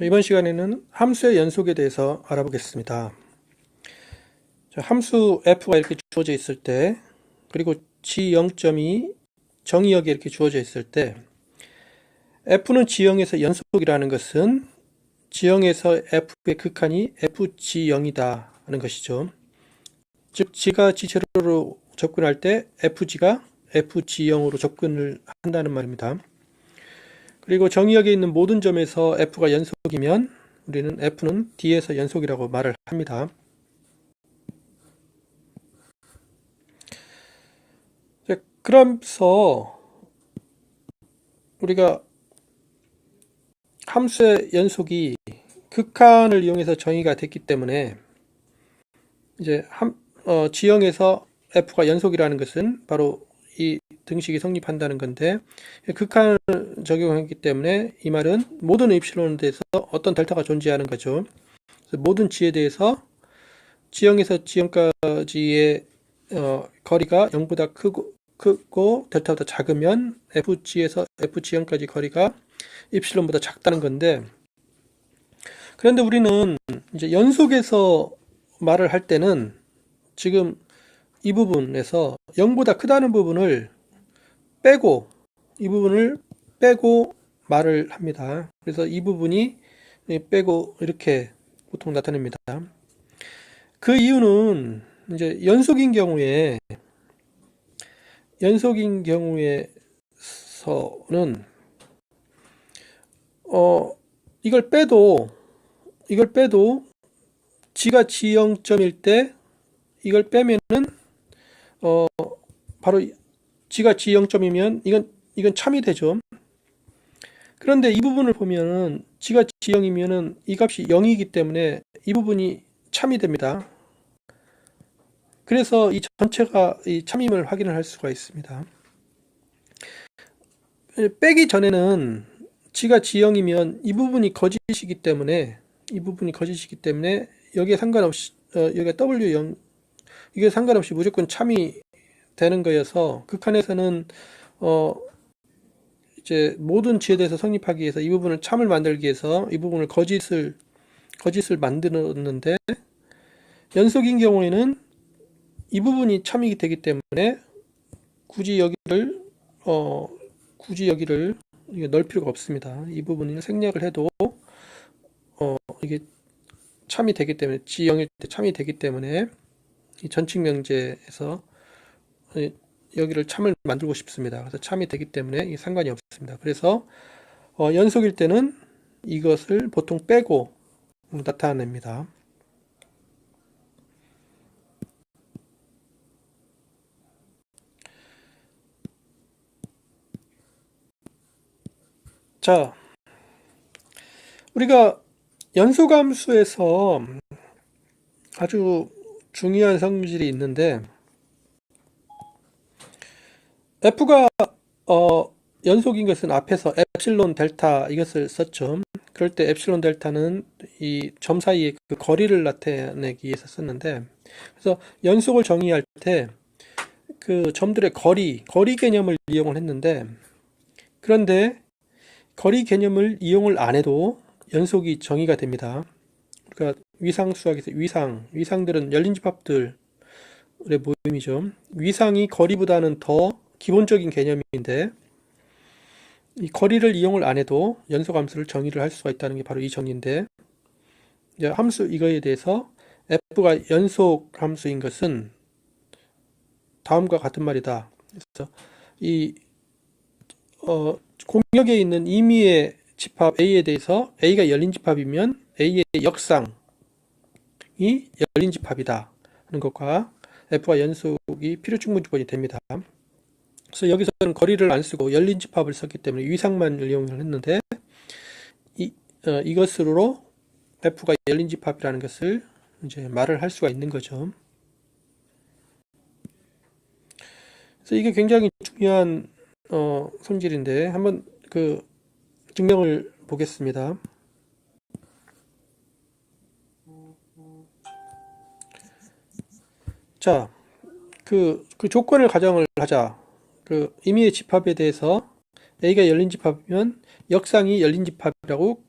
이번 시간에는 함수의 연속에 대해서 알아보겠습니다. 함수 f가 이렇게 주어져 있을 때, 그리고 g0점이 정의역에 이렇게 주어져 있을 때, f는 g형에서 연속이라는 것은 g형에서 f의 극한이 fg0이다 하는 것이죠. 즉 g가 g제로로 접근할 때 fg가 fg0으로 접근을 한다는 말입니다. 그리고 정의역에 있는 모든 점에서 f가 연속이면 우리는 f는 d에서 연속이라고 말을 합니다. 그러면서 우리가 함수의 연속이 극한을 이용해서 정의가 됐기 때문에 이제 지형에서 f가 연속이라는 것은 바로 이 등식이 성립한다는 건데, 극한을 적용하기 때문에 이 말은 모든 입실론에 대해서 어떤 델타가 존재하는 거죠. 그래서 모든 g에 대해서 지형에서 지형까지의 거리가 0보다 크고 델타보다 작으면 fg에서 fg형까지 거리가 입실론보다 작다는 건데, 그런데 우리는 이제 연속에서 말을 할 때는 지금 이 부분에서 0보다 크다는 부분을 빼고, 이 부분을 빼고 말을 합니다. 그래서 이 부분이 빼고 이렇게 보통 나타냅니다. 그 이유는 이제 연속인 경우에서는 이걸 빼도 g가 g0점일 때 이걸 빼면은 바로 g가 g0점이면 이건 참이 되죠. 그런데 이 부분을 보면은 g가 g0이면은 이 값이 0이기 때문에 이 부분이 참이 됩니다. 그래서 이 전체가 이 참임을 확인을 할 수가 있습니다. 빼기 전에는 g가 g0이면 이 부분이 거짓이기 때문에 여기에 상관없이 여기가 w0 이게 상관없이 무조건 참이 되는 거여서 극한에서는 이제 모든 g에 대해서 성립하기 위해서 이 부분을 참을 만들기 위해서 이 부분을 거짓을 만들었는데, 연속인 경우에는 이 부분이 참이 되기 때문에 굳이 여기를 넣을 필요가 없습니다. 이 부분을 생략을 해도 이게 참이 되기 때문에 g0일 때 참이 되기 때문에 이 전칙 명제에서 여기를 참을 만들고 싶습니다. 그래서 참이 되기 때문에 상관이 없습니다. 그래서 연속일 때는 이것을 보통 빼고 나타냅니다. 자, 우리가 연소함수에서 아주 중요한 성질이 있는데, f가 연속인 것은 앞에서 엡실론 델타 이것을 썼죠. 그럴 때 엡실론 델타는 이 점 사이의 그 거리를 나타내기 위해서 썼는데, 그래서 연속을 정의할 때 그 점들의 거리 개념을 이용을 했는데, 그런데 거리 개념을 이용을 안 해도 연속이 정의가 됩니다. 그러니까 위상수학에서 위상들은 열린 집합들의 모임이죠. 위상이 거리보다는 더 기본적인 개념인데, 이 거리를 이용을 안 해도 연속함수를 정의를 할 수가 있다는 게 바로 이 정의인데, 이제 함수 이거에 대해서 f가 연속함수인 것은 다음과 같은 말이다. 그래서 이 공역에 있는 임의의 집합 A에 대해서 A가 열린 집합이면 A의 역상이 열린 집합이다 하는 것과 f와 연속이 필요충분조건이 됩니다. 그래서 여기서는 거리를 안 쓰고 열린 집합을 썼기 때문에 위상만 이용을 했는데, 이것으로 f가 열린 집합이라는 것을 이제 말을 할 수가 있는 거죠. 그래서 이게 굉장히 중요한 성질인데, 한번 그 증명을 보겠습니다. 자, 그 조건을 가정을 하자. 그 임의의 집합에 대해서 A가 열린 집합이면 역상이 열린 집합이라고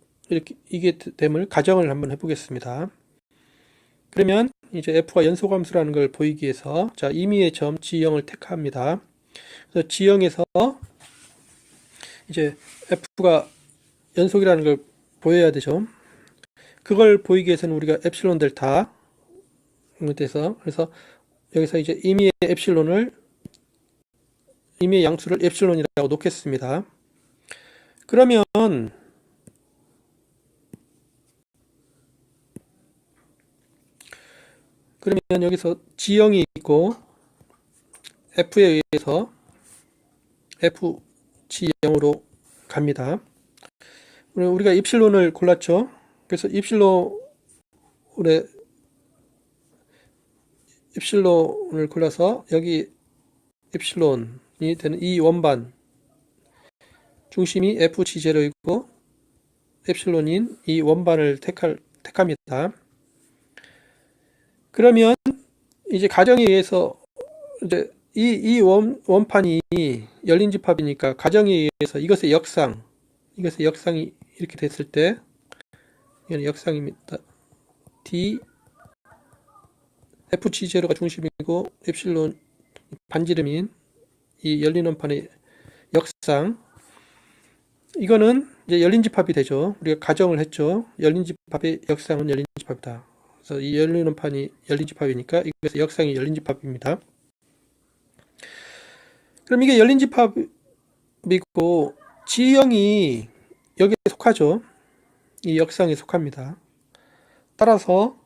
이게 됨을 가정을 한번 해보겠습니다. 그러면 이제 f가 연소함수라는 걸 보이기 위해서 자, 임의의 점 G형을 택합니다. 그래서 G형에서 이제 f가 연속이라는 걸 보여야 되죠. 그걸 보이기 위해서는 우리가 엡실론 델타 돼서 그래서 여기서 이제 임의의 양수를 엡실론이라고 놓겠습니다. 그러면 여기서 G형이 있고 F에 의해서 FG형으로 갑니다. 우리가 입실론을 골랐죠. 그래서 입실론을 골라서 여기 입실론이 되는 이 원반 중심이 FG0이고 엡실론인 이 원반을 택합니다. 그러면 이제 가정에 의해서 이제 이 원판이 열린 집합이니까 가정에 의해서 이것의 역상이 이렇게 됐을 때 이건 역상입니다. D FG0가 중심이고 엡실론 반지름인 이 열린 원판의 역상, 이거는 이제 열린 집합이 되죠. 우리가 가정을 했죠. 열린 집합의 역상은 열린 집합이다. 그래서 이 열린 원판이 열린 집합이니까 이것의 역상이 열린 집합입니다. 그럼 이게 열린 집합이고 G형이 여기에 속하죠. 이 역상에 속합니다. 따라서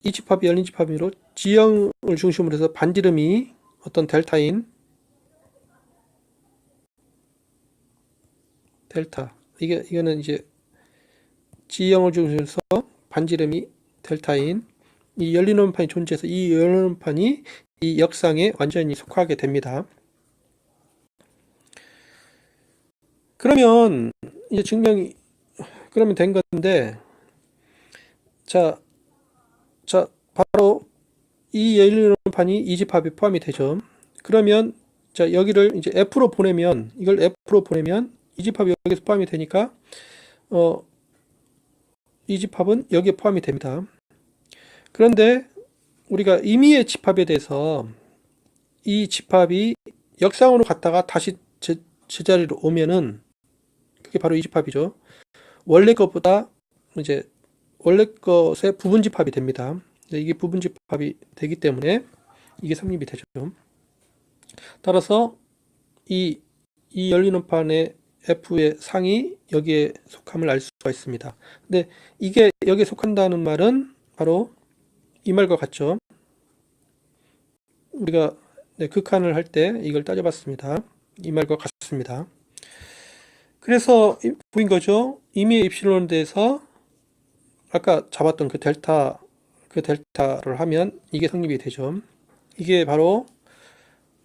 이 집합이 열린 집합이므로 G형을 중심으로 해서 반지름이 어떤 델타인 델타, 이거는 이제 G형을 중심으로 해서 반지름이 델타인 이 열린 원판이 존재해서 이 열린 원판이 이 역상에 완전히 속하게 됩니다. 그러면 이제 증명이 그러면 된 건데, 자 바로 이 열린 원판이 이 집합에 포함이 되죠. 그러면 자 여기를 이제 F로 보내면 이 집합이 여기서 포함이 되니까 이 집합은 여기에 포함이 됩니다. 그런데 우리가 임의의 집합에 대해서 이 집합이 역상으로 갔다가 다시 제자리로 오면은 그게 바로 이 집합이죠. 원래 것보다 이제 원래 것의 부분 집합이 됩니다. 이게 부분 집합이 되기 때문에 이게 성립이 되죠. 따라서 이 열린 원판의 F의 상이 여기에 속함을 알 수가 있습니다. 근데 이게 여기에 속한다는 말은 바로 이 말과 같죠. 우리가 극한을 할 때 이걸 따져봤습니다. 이 말과 같습니다. 그래서 보인 거죠. 임의의 입실론에 대해서 아까 잡았던 그 델타를 하면 이게 성립이 되죠. 이게 바로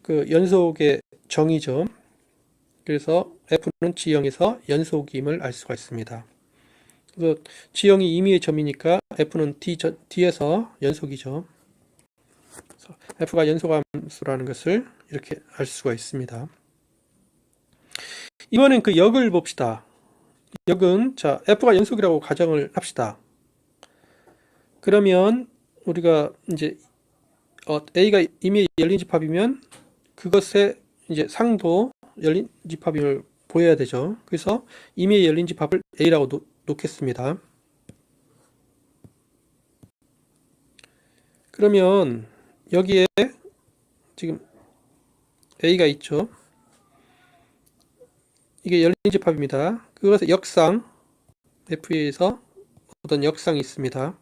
그 연속의 정의죠. 그래서 F는 G형에서 연속임을 알 수가 있습니다. 그래서 G형이 임의의 점이니까 F는 D에서 연속이죠. 그래서 F가 연속함수라는 것을 이렇게 알 수가 있습니다. 이번엔 그 역을 봅시다. 역은 자 F가 연속이라고 가정을 합시다. 그러면 우리가 이제 A가 임의의 열린 집합이면 그것의 이제 상도 열린 집합임을 보여야 되죠. 그래서 임의의 열린 집합을 A라고 놓겠습니다. 그러면 여기에 지금 A가 있죠. 이게 열린 집합입니다. 그것의 역상 F에서 어떤 역상이 있습니다.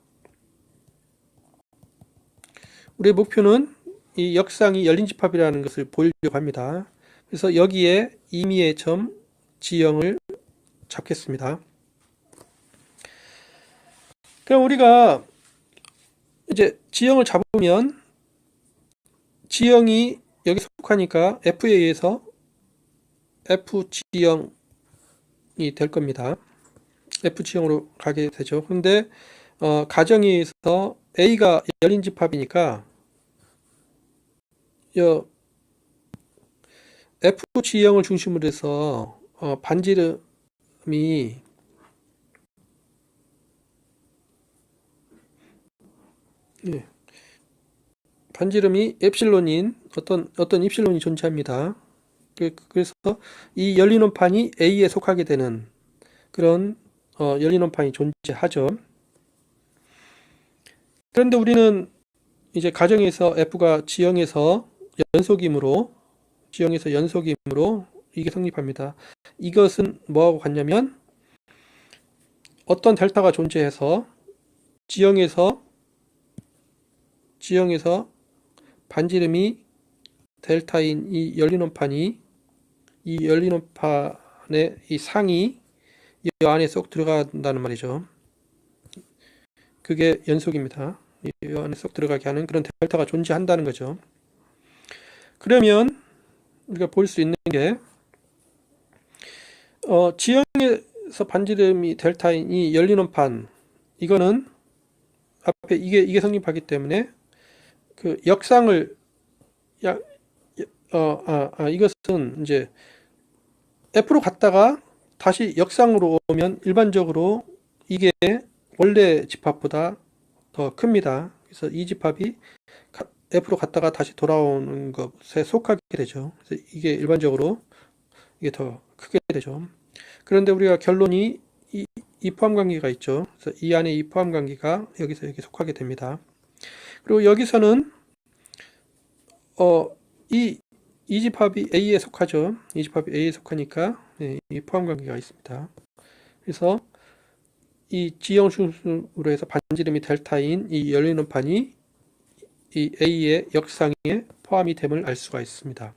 우리의 목표는 이 역상이 열린 집합이라는 것을 보이려고 합니다. 그래서 여기에 임의의 점 G형을 잡겠습니다. 그럼 우리가 이제 G형을 잡으면 G형이 여기 속하니까 F에 의해서 FG형이 될 겁니다. FG형으로 가게 되죠. 근데 가정에 의해서 A가 열린 집합이니까 FG형을 중심으로 해서 반지름이 예, 반지름이 엡실론인 어떤 입실론이 존재합니다. 그래서 이 열린 원판이 A에 속하게 되는 그런 열린 원판이 존재하죠. 그런데 우리는 이제 가정에서 F가 지형에서 연속이므로 이게 성립합니다. 이것은 뭐하고 같냐면 어떤 델타가 존재해서 지형에서 반지름이 델타인 이 열린 원판의 이 상이 이 안에 쏙 들어간다는 말이죠. 그게 연속입니다. 이 안에 쏙 들어가게 하는 그런 델타가 존재한다는 거죠. 그러면 우리가 볼 수 있는 게 지형에서 반지름이 델타인 이 열린 원판, 이거는 앞에 이게 성립하기 때문에 그 역상을 이것은 이제 F로 갔다가 다시 역상으로 오면 일반적으로 이게 원래 집합보다 더 큽니다. 그래서 이 집합이 F로 갔다가 다시 돌아오는 것에 속하게 되죠. 그래서 이게 일반적으로 이게 더 크게 되죠. 그런데 우리가 결론이 이 포함관계가 있죠. 그래서 이 안에 이 포함관계가 여기서 여기 속하게 됩니다. 그리고 여기서는 이 집합이 A에 속하죠. 이 집합이 A에 속하니까 이 포함관계가 있습니다. 그래서 이 지형 순수로 해서 반지름이 델타인 이 열린 원판이 이 A의 역상에 포함이 됨을 알 수가 있습니다.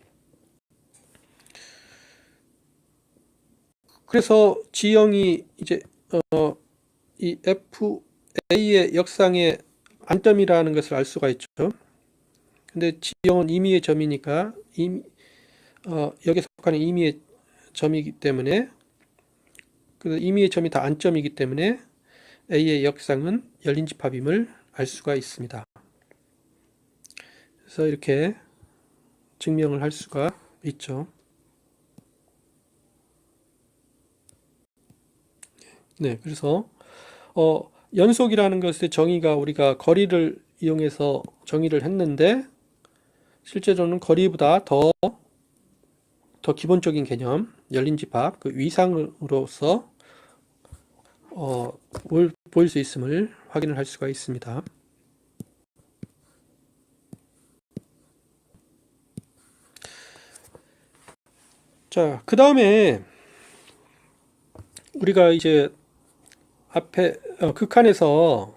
그래서 지형이 이제 이 A의 역상의 안점이라는 것을 알 수가 있죠. 근데 지형은 임의의 점이니까 여기에 속하는 임의의 점이기 때문에 그 임의의 점이 다 안점이기 때문에 A의 역상은 열린 집합임을 알 수가 있습니다. 그래서 이렇게 증명을 할 수가 있죠. 네, 그래서 연속이라는 것의 정의가 우리가 거리를 이용해서 정의를 했는데 실제로는 거리보다 더 기본적인 개념, 열린 집합, 그 위상으로서 보일 수 있음을 확인을 할 수가 있습니다. 자, 그 다음에 우리가 이제 앞에 극한에서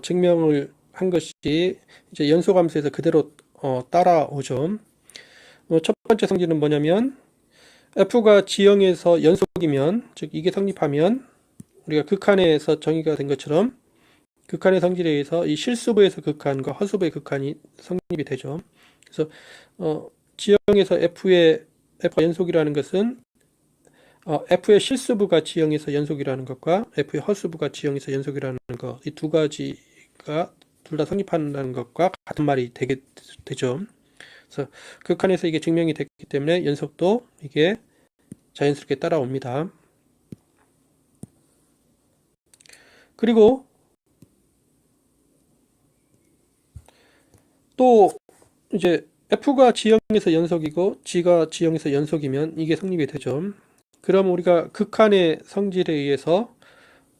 증명을 한 것이 이제 연소함수에서 그대로 따라오죠. 첫 번째 성질은 뭐냐면 F가 지형에서 연속이면, 즉 이게 성립하면 우리가 극한에서 정의가 된 것처럼 극한의 성질에 의해서 이 실수부에서 극한과 허수부의 극한이 성립이 되죠. 그래서 지형에서 F가 연속이라는 것은 F의 실수부가 지형에서 연속이라는 것과 F의 허수부가 지형에서 연속이라는 것, 이 두 가지가 둘 다 성립한다는 것과 같은 말이 되게 되죠. 그래서 극한에서 이게 증명이 됐기 때문에 연속도 이게 자연스럽게 따라옵니다. 그리고 또 이제 F가 지형에서 연속이고 G가 지형에서 연속이면 이게 성립이 되죠. 그럼 우리가 극한의 성질에 의해서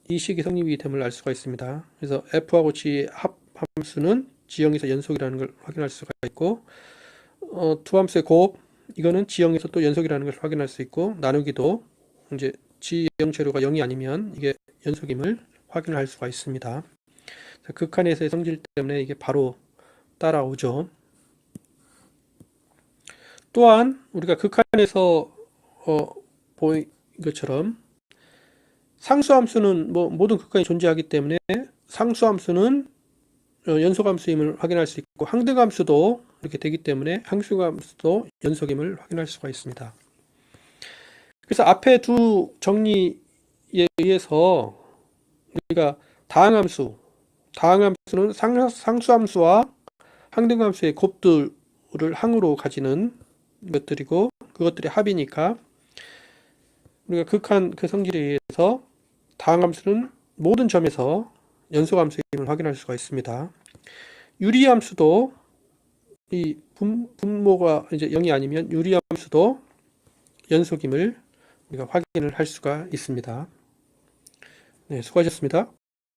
이 식이 성립이 됨을 알 수가 있습니다. 그래서 F하고 G의 합함수는 지형에서 연속이라는 걸 확인할 수가 있고 두 함수의 곱, 이거는 지형에서 또 연속이라는 걸 확인할 수 있고 나누기도 이제 지형 재료가 0이 아니면 이게 연속임을 확인할 수가 있습니다. 극한에서의 성질 때문에 이게 바로 따라오죠. 또한 우리가 극한에서 보인 것처럼 상수함수는 모든 극한이 존재하기 때문에 상수함수는 연속함수임을 확인할 수 있고 항등함수도 이렇게 되기 때문에 항등함수도 연속임을 확인할 수가 있습니다. 그래서 앞에 두 정리에 의해서 우리가 다항함수는 상수함수와 항등함수의 곱들을 항으로 가지는 것들이고 그것들이 합이니까 우리가 극한 그 성질에 의해서 다항함수는 모든 점에서 연소함수임을 확인할 수가 있습니다. 유리함수도 이 분모가 이제 0이 아니면 유리함수도 연속임을 우리가 확인을 할 수가 있습니다. 네, 수고하셨습니다.